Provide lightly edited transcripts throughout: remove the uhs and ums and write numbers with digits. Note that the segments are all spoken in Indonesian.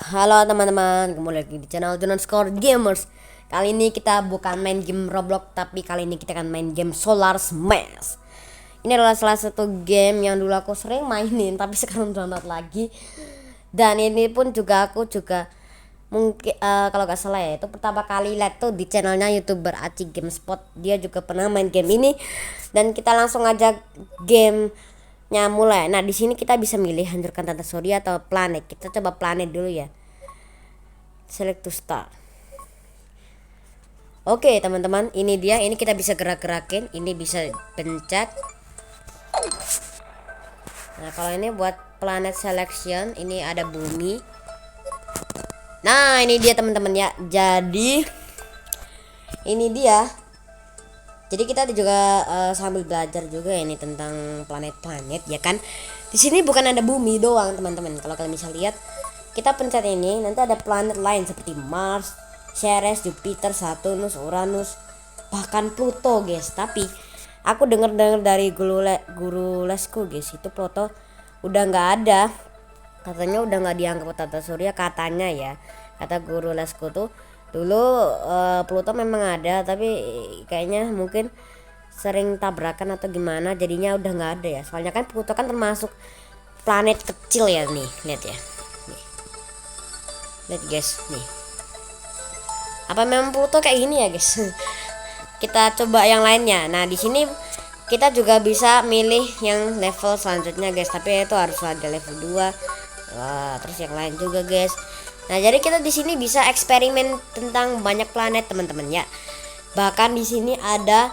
Halo teman-teman, kembali lagi di channel Jonan Score Gamers. Kali ini kita bukan main game Roblox, tapi kali ini kita akan main game Solar Smash. Ini adalah salah satu game yang dulu aku sering mainin, tapi sekarang download lagi. Dan ini pun aku juga mungkin kalau gak salah ya, itu pertama kali lihat tuh di channelnya YouTuber Aci Gamespot. Dia juga pernah main game ini, dan kita langsung aja game mulai. Nah, di sini kita bisa milih hancurkan tata surya atau planet. Kita coba planet dulu ya. Select to start. Oke, teman-teman, ini dia. Ini kita bisa gerak-gerakin, ini bisa pencet. Nah, kalau ini buat planet selection, ini ada bumi. Nah, ini dia teman-teman ya. Jadi ini dia. Jadi kita juga sambil belajar juga ini tentang planet-planet ya kan. Di sini bukan ada bumi doang teman-teman. Kalau kalian bisa lihat, kita pencet ini nanti ada planet lain seperti Mars, Ceres, Jupiter, Saturnus, Uranus, bahkan Pluto guys. Tapi aku dengar dari guru lesku guys, itu Pluto udah nggak ada. Katanya udah nggak dianggap tata surya katanya ya. Kata guru lesku tuh dulu Pluto memang ada, tapi kayaknya mungkin sering tabrakan atau gimana, jadinya udah nggak ada ya. Soalnya kan Pluto kan termasuk planet kecil ya. Nih lihat ya, nih lihat guys, nih apa memang Pluto kayak gini ya guys. Kita coba yang lainnya. Nah, di sini kita juga bisa milih yang level selanjutnya guys, tapi itu harus ada level 2. Wah, terus yang lain juga guys. Nah, jadi kita di sini bisa eksperimen tentang banyak planet teman-teman ya. Bahkan di sini ada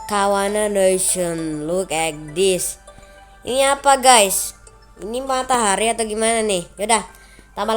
Kawana Nation. Look at this. Ini apa guys? Ini matahari atau gimana nih? Yaudah, tanpa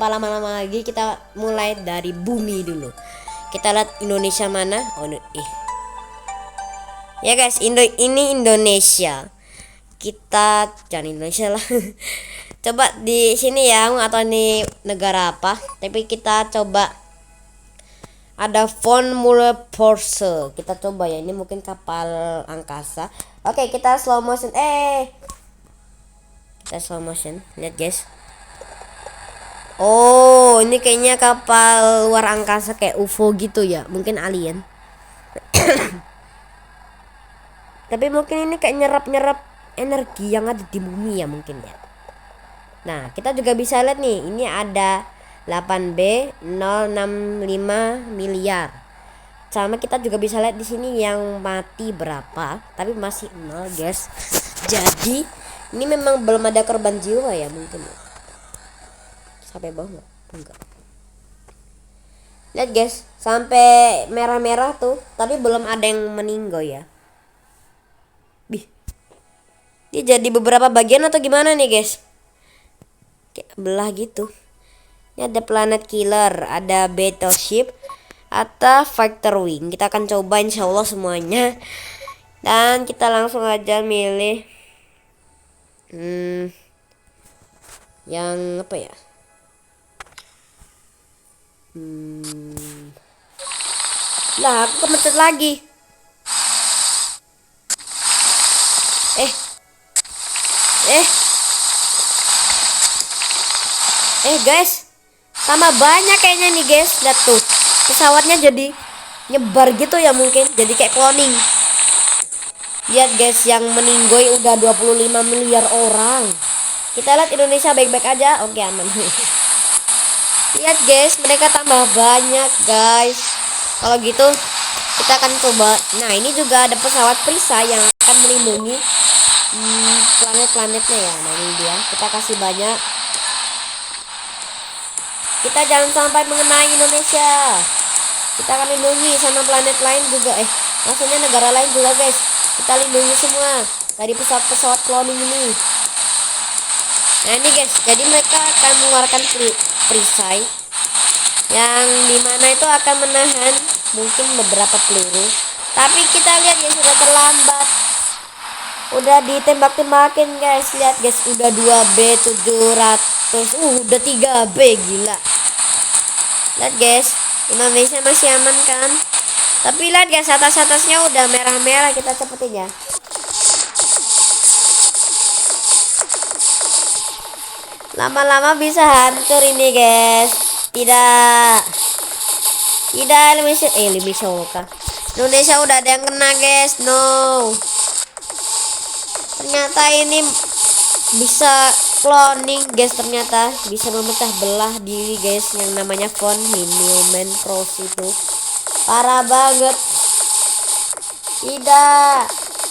lama-lama lagi kita mulai dari bumi dulu. Kita lihat Indonesia mana? Oh, ya guys, ini Indonesia. Kita jangan Indonesia lah. Coba di sini ya, atau ini negara apa, tapi kita coba ada Formula Force. Kita coba ya, ini mungkin kapal angkasa. Oke, kita slow motion. Kita slow motion. Lihat guys. Oh, ini kayaknya kapal luar angkasa kayak UFO gitu ya, mungkin alien. Tapi mungkin ini kayak nyerap energi yang ada di bumi ya mungkin ya. Nah, kita juga bisa lihat nih, ini ada 8B065 miliar. Sama kita juga bisa lihat di sini yang mati berapa, tapi masih 0 guys. Jadi ini memang belum ada korban jiwa ya mungkin. Sampai bawah enggak. Lihat guys, sampai merah-merah tuh, tapi belum ada yang meninggal ya. Dia jadi beberapa bagian atau gimana nih guys? Kayak belah gitu. Ini ada planet killer, ada battleship, atau fighter wing. Kita akan coba insya Allah semuanya. Dan kita langsung aja milih yang apa ya? Lah, aku kemencet lagi. Guys, tambah banyak kayaknya nih guys. Lihat tuh, pesawatnya jadi nyebar gitu ya, mungkin jadi kayak cloning. Lihat guys, yang meninggoy udah 25 miliar orang. Kita lihat Indonesia baik-baik aja. Oke, aman. Lihat guys, mereka tambah banyak guys. Kalau gitu kita akan coba. Nah, ini juga ada pesawat Prisa yang akan melindungi planet-planetnya ya. Nah, ini dia, kita kasih banyak. Kita jangan sampai mengenai Indonesia. Kita akan lindungi sana planet lain juga. Maksudnya negara lain juga guys. Kita lindungi semua dari pesawat-pesawat cloning ini. Nah, ini guys, jadi mereka akan mengeluarkan perisai yang dimana itu akan menahan mungkin beberapa peluru. Tapi kita lihat ya, sudah terlambat. Udah ditembak-tembakin guys. Lihat guys, udah 2B700. Udah 3B, gila. Lihat guys, Indonesia masih aman kan? Tapi lihat guys, atas-atasnya udah merah-merah. Kita cepetin ya. Lama-lama bisa hancur ini guys. Tidak. Tidak Indonesia udah ada yang kena guys. No. Ternyata ini bisa cloning guys, ternyata bisa memecah belah diri guys, yang namanya von Himmelsman Cross itu parah banget.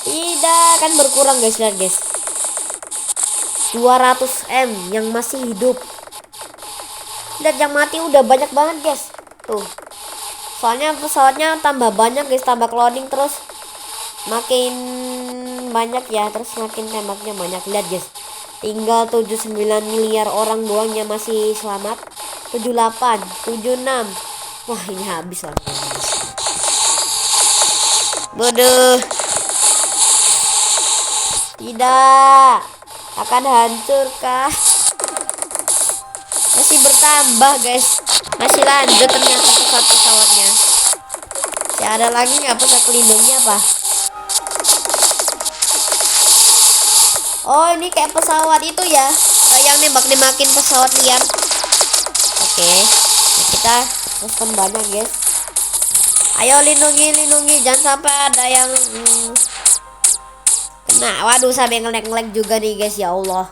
Tidak kan berkurang guys, lihat guys, 200 M yang masih hidup. Lihat yang mati udah banyak banget guys tuh, soalnya pesawatnya tambah banyak guys, tambah cloning terus makin banyak ya, terus makin tembaknya banyak. Lihat guys, tinggal 79 miliar orang doang yang masih selamat. 78, 76. Wah, ini habis lah. Bodoh. Tidak. Akan hancur kah? Masih bertambah guys. Masih lanjut ternyata pesawatnya. Ya, ada lagi nggak pesawat pelindungnya apa? Oh, ini kayak pesawat itu ya, yang nembak-nembakin pesawat liar. Oke, kita respon banyak guys. Ayo lindungi, jangan sampai ada yang kena. Waduh, sampai ngelek-ngelek juga nih guys, ya Allah.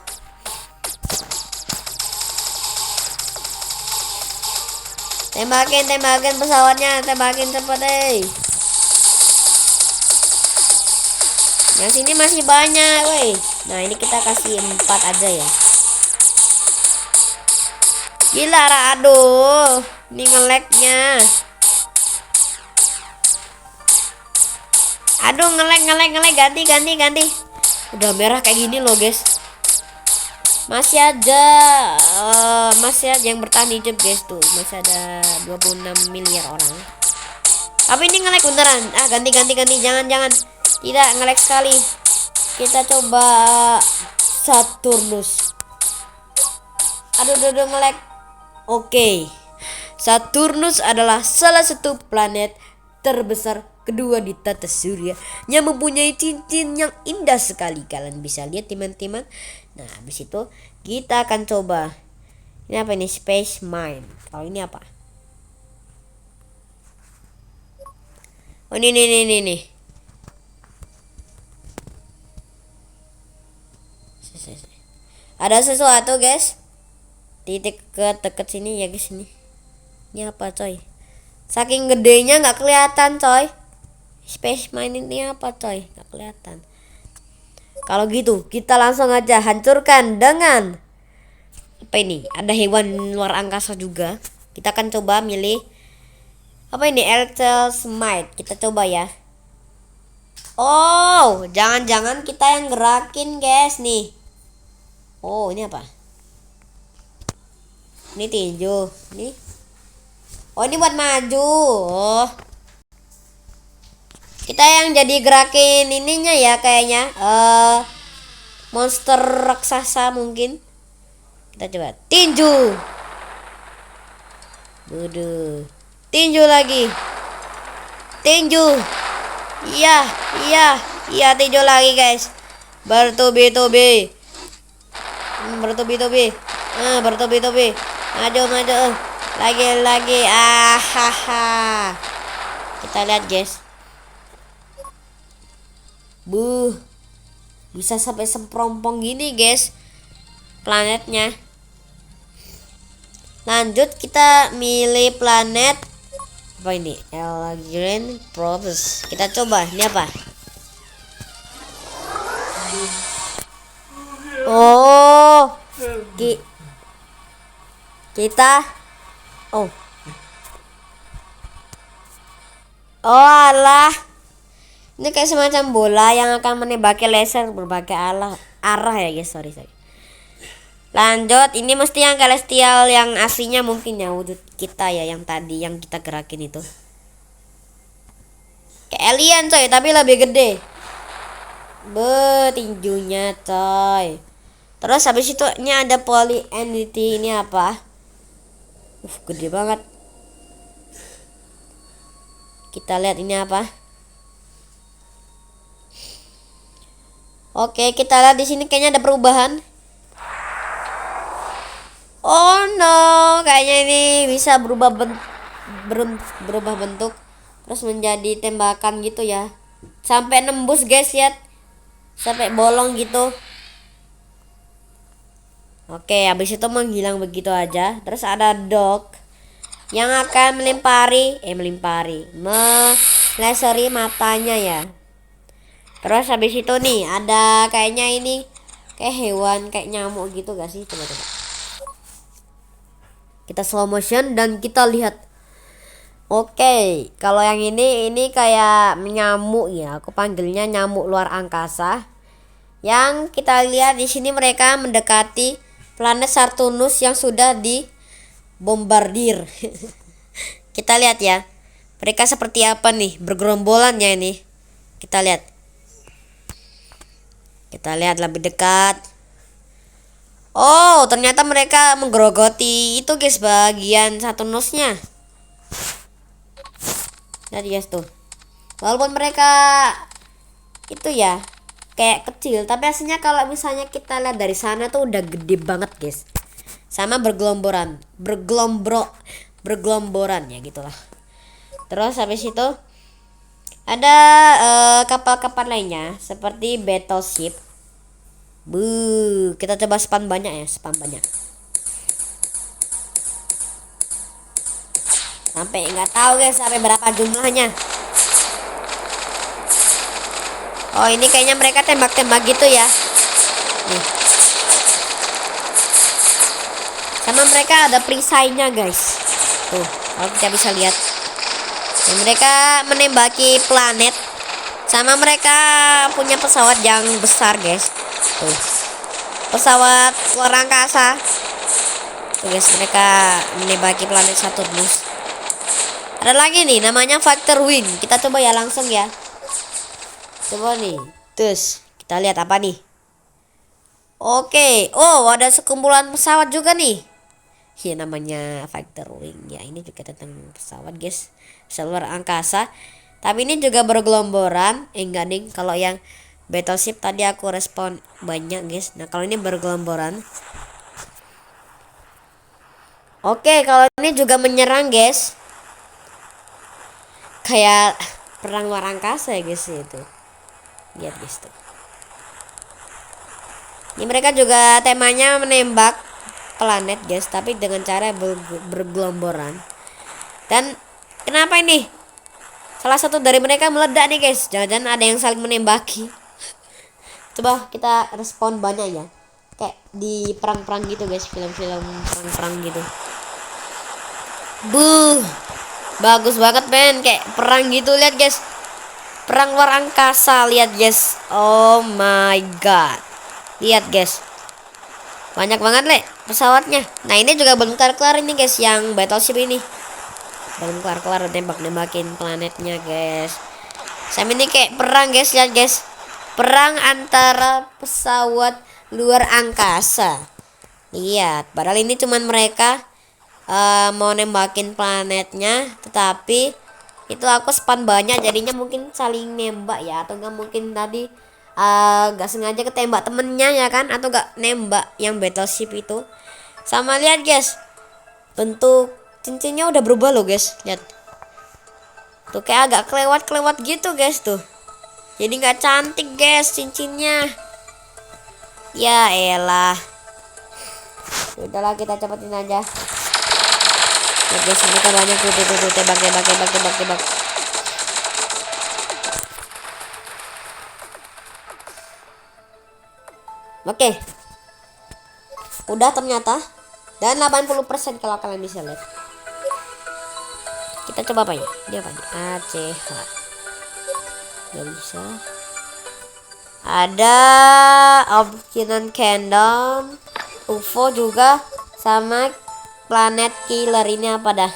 Tembakin pesawatnya, tembakin cepet deh. Yang sini masih banyak, woi. Nah, ini kita kasih 4 aja ya. Gila, aduh. Ini ngeleknya. Aduh, ngelek. Ganti. Udah merah kayak gini loh, guys. Masih aja yang bertahan hidup, guys tuh. Masih ada 26 miliar orang. Tapi ini ngelek beneran. Ganti. Jangan. Tidak, ngelek sekali. Kita coba Saturnus. Aduh, ngelek. Oke. Saturnus adalah salah satu planet terbesar kedua di tata surya yang mempunyai cincin yang indah sekali. Kalian bisa lihat teman-teman. Nah, habis itu kita akan coba. Ini apa ini? Space Mine. Kalau ini apa? Oh, ini. Ada sesuatu guys, titik ke deket sini ya guys. Ini apa coy? Saking gedenya nggak kelihatan coy. Space Mine ini apa coy? Nggak kelihatan. Kalau gitu kita langsung aja hancurkan dengan apa ini? Ada hewan luar angkasa juga. Kita akan coba milih apa ini? Electral Smite. Kita coba ya. Oh, jangan-jangan kita yang gerakin guys nih. Oh, ini apa? Ini tinju. Ini. Oh, ini buat maju. Oh. Kita yang jadi gerakin ininya ya kayaknya. Monster raksasa mungkin. Kita coba tinju. Bodoh. Tinju lagi. Tinju. Iya, tinju lagi guys. Bertubi-tubi. Bertubi-tubi. Maju. Lagi. Kita lihat guys. Bisa sampai semprompong gini guys planetnya. Lanjut kita milih planet apa ini? Elgin Probes. Kita coba ini apa? Oh, kita oh alah, ini kayak semacam bola yang akan menembaki laser berbagai arah ya guys. Sorry. Lanjut, ini mesti yang celestial yang aslinya mungkin ya, wujud kita ya, yang tadi yang kita gerakin itu kayak alien coy, tapi lebih gede. Tinjunya coy. Terus habis itu ini ada poly entity. Ini apa? Gede banget. Kita lihat ini apa? Oke, kita lihat di sini kayaknya ada perubahan. kayaknya ini bisa berubah bentuk terus menjadi tembakan gitu ya. Sampai nembus guys, lihat. Sampai bolong gitu. Oke, habis itu menghilang begitu aja. Terus ada dog yang akan meleseri matanya ya. Terus habis itu nih ada kayaknya ini kayak hewan kayak nyamuk gitu gak sih? Coba. Kita slow motion dan kita lihat. Oke, kalau yang ini kayak nyamuk ya. Aku panggilnya nyamuk luar angkasa. Yang kita lihat di sini mereka mendekati planet Saturnus yang sudah dibombardir. Kita lihat ya. Mereka seperti apa nih? Bergerombolan ya ini. Kita lihat. Kita lihat lebih dekat. Oh, ternyata mereka menggerogoti itu guys bagian Saturnusnya. Lihat guys tuh. Walaupun mereka itu ya kayak kecil, tapi aslinya kalau misalnya kita lihat dari sana tuh udah gede banget guys. Sama bergelomboran ya gitulah. Terus habis itu ada kapal-kapal lainnya seperti battleship. Kita coba spam banyak ya, sampai nggak tahu guys sampai berapa jumlahnya. Oh, ini kayaknya mereka tembak-tembak gitu ya. Nih. Sama mereka ada perisainya guys. Tuh, kalau kita bisa lihat. Dan mereka menembaki planet. Sama mereka punya pesawat yang besar guys. Tuh. Pesawat luar angkasa. Tuh guys, mereka menembaki planet Saturnus. Ada lagi nih namanya Factor Wind. Kita coba ya langsung ya. Coba nih. Terus kita lihat apa nih. Oke. Oh, ada sekumpulan pesawat juga nih. Ya namanya Factor Wing ya. Ini juga tentang pesawat guys. Pesawat luar angkasa. Tapi ini juga bergelomboran. Enggak nih. Kalau yang battleship tadi aku respon banyak guys. Nah kalau ini bergelomboran. Oke, kalau ini juga menyerang guys. Kayak perang luar angkasa ya guys itu. Lihat guys tuh. Ini mereka juga temanya menembak planet guys, tapi dengan cara bergelomboran. Dan kenapa ini? Salah satu dari mereka meledak nih guys. Jangan-jangan ada yang saling menembaki. Coba kita respon banyak ya. Kayak di perang-perang gitu guys, film-film perang-perang gitu. Bagus banget men, kayak perang gitu. Lihat guys. Perang luar angkasa, lihat guys. Oh my god. Lihat guys. Banyak banget pesawatnya. Nah, ini juga belum kelar-kelar ini guys yang battleship ini. Belum kelar-kelar nembakin planetnya guys. Sama ini kayak perang guys, lihat guys. Perang antara pesawat luar angkasa. Lihat, padahal ini cuman mereka mau nembakin planetnya, tetapi itu aku spam banyak jadinya mungkin saling nembak ya, atau enggak mungkin tadi gak sengaja ketembak temennya ya kan, atau gak nembak yang battleship itu. Sama lihat guys, bentuk cincinnya udah berubah loh guys, lihat tuh kayak agak kelewat gitu guys tuh. Jadi nggak cantik guys cincinnya. Ya elah. Udahlah kita cepetin aja. Ya guys, mereka banyak tuh tebak. Oke. Udah ternyata. Dan 80% kalau kalian bisa lihat. Kita coba apa ya? Dia apa nih? ACH. Gak bisa. Ada Obsidian Kingdom, UFO juga, sama Planet Killer. Ini apa dah?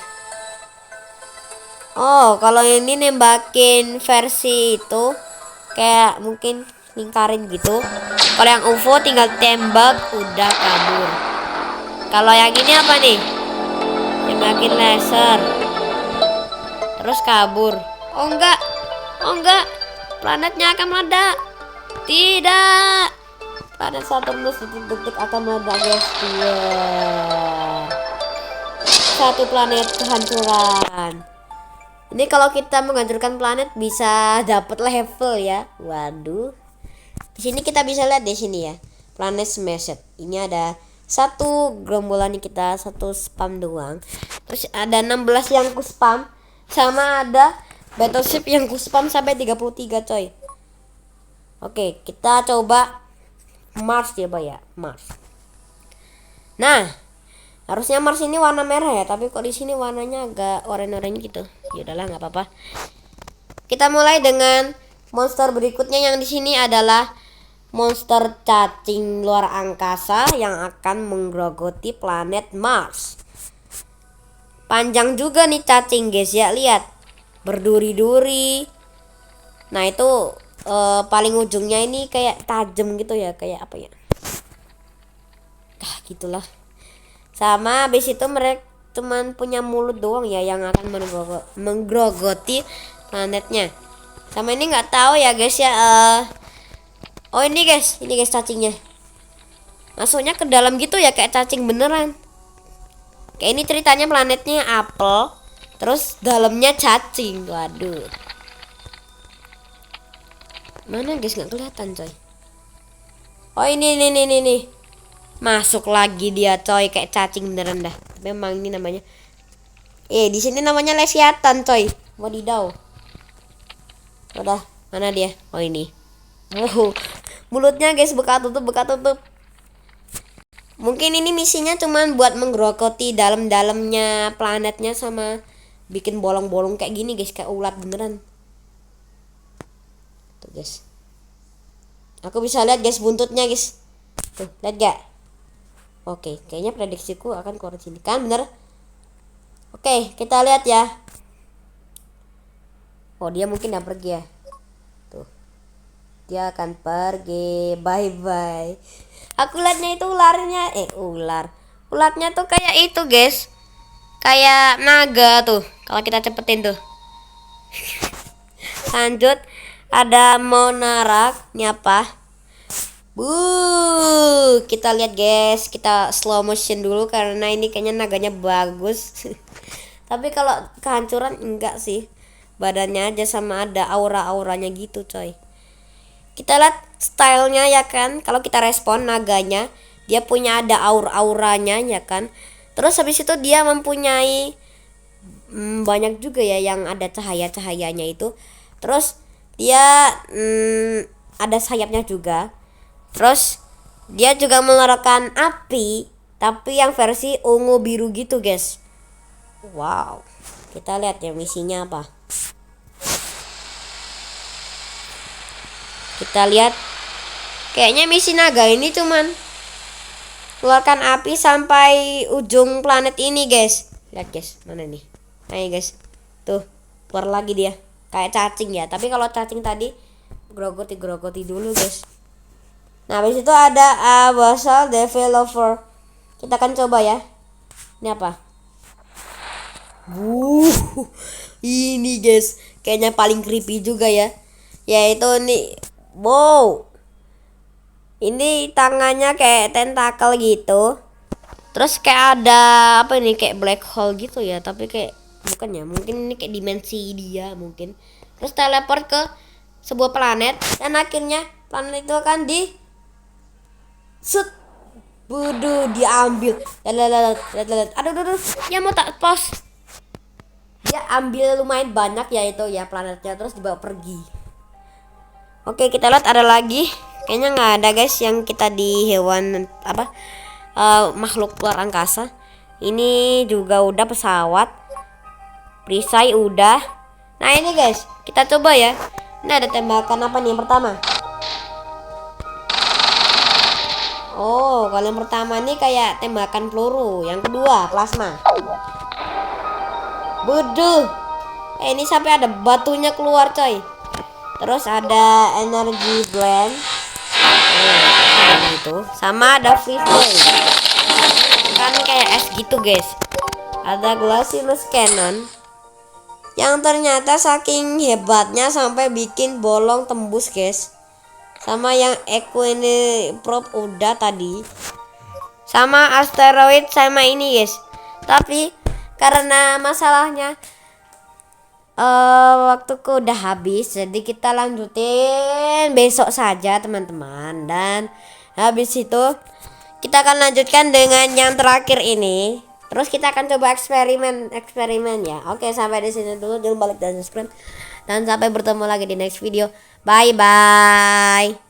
Oh, kalau ini nembakin versi itu kayak mungkin lingkarin gitu. Kalau yang UFO tinggal tembak udah kabur. Kalau yang ini apa nih? Tembakin laser terus kabur. Oh enggak. Planetnya akan meledak. Tidak. Planet Saturnus detik-detik akan meledak guys. satu planet kehancuran. Ini kalau kita menghancurkan planet bisa dapat level ya. Waduh. Di sini kita bisa lihat di sini ya. Planet Smashed. Ini ada satu gerombolan kita satu spam doang. Terus ada 16 yang ku spam sama ada battleship yang ku spam sampai 33 coy. Oke, kita coba Mars ya, Pak ya. Mars. Nah, harusnya Mars ini warna merah ya, tapi kok di sini warnanya agak oranye-oranye gitu. Ya udahlah, nggak apa-apa. Kita mulai dengan monster berikutnya yang di sini adalah monster cacing luar angkasa yang akan menggerogoti planet Mars. Panjang juga nih cacing guys ya, lihat. Berduri-duri. Nah, itu paling ujungnya ini kayak tajam gitu ya, kayak apa ya? Gitulah. Sama habis itu mereka cuman punya mulut doang ya yang akan menggerogoti planetnya. Sama ini nggak tahu ya guys ya. Oh ini guys cacingnya. Masuknya ke dalam gitu ya kayak cacing beneran. Kayak ini ceritanya planetnya apel, terus dalamnya cacing. Waduh. Mana guys nggak kelihatan coy. Oh ini nih. Masuk lagi dia coy kayak cacing beneran dah. Memang ini namanya. Di sini namanya Leviathan coy. Wadidaw. Udah, mana dia? Oh ini. Oh, mulutnya guys buka tutup. Mungkin ini misinya cuman buat menggerogoti dalam-dalamnya planetnya sama bikin bolong-bolong kayak gini guys, kayak ulat beneran. Tuh guys. Aku bisa lihat guys buntutnya guys. Tuh, lihat gak? Oke, kayaknya prediksiku akan keluar sini kan, bener? Oke, kita lihat ya. Oh, dia mungkin udah pergi ya. Tuh. Dia akan pergi. Bye-bye. Aku lihatnya itu ularnya. Ular. Ulatnya tuh kayak itu, guys. Kayak naga tuh. Kalau kita cepetin tuh. Lanjut. Ada Monarch. Ini apa? Kita lihat guys, kita slow motion dulu karena ini kayaknya naganya bagus. Tapi kalau kehancuran enggak sih, badannya aja sama ada aura-auranya gitu coy. Kita lihat stylenya ya kan, kalau kita respon naganya dia punya ada aura-auranya ya kan. Terus habis itu dia mempunyai banyak juga ya yang ada cahaya-cahayanya itu. Terus dia ada sayapnya juga. Terus dia juga mengeluarkan api, tapi yang versi ungu biru gitu guys. Wow. Kita lihat ya misinya apa. Kita lihat. Kayaknya misi naga ini cuman keluarkan api sampai ujung planet ini guys. Lihat guys, mana nih? Nah guys. Tuh, keluar lagi dia. Kayak cacing ya, tapi kalau cacing tadi grogoti dulu guys. Nah, habis itu ada basal developer. Kita akan coba ya. Ini apa? Ini guys, kayaknya paling creepy juga ya. Yaitu nih, wow. Ini tangannya kayak tentakel gitu. Terus kayak ada apa ini kayak black hole gitu ya, tapi kayak bukan ya. Mungkin ini kayak dimensi dia mungkin. Terus teleport ke sebuah planet dan akhirnya planet itu akan diambil. Aduh, dia mau tak pos. Dia ambil lumayan banyak ya itu ya planetnya, terus dibawa pergi. Oke, kita lihat ada lagi. Kayaknya nggak ada guys yang kita di hewan apa makhluk luar angkasa. Ini juga udah pesawat. Perisai udah. Nah ini guys, kita coba ya. Ini ada tembakan apa nih yang pertama? Oh, kalau yang pertama ini kayak tembakan peluru. Yang kedua, plasma. Bodoh. Ini sampai ada batunya keluar, coy. Terus ada energy blend. Itu. Sama ada free flame. Kan kayak es gitu, guys. Ada glaciolus cannon. Yang ternyata saking hebatnya sampai bikin bolong tembus, guys. Sama yang Equine Probe udah tadi. Sama asteroid sama ini guys. Tapi karena masalahnya waktuku udah habis, jadi kita lanjutin besok saja teman-teman. Dan habis itu kita akan lanjutkan dengan yang terakhir ini. Terus kita akan coba eksperimen ya. Oke, sampai di sini dulu. Jangan balik dan subscribe. Dan sampai bertemu lagi di next video. Bye bye.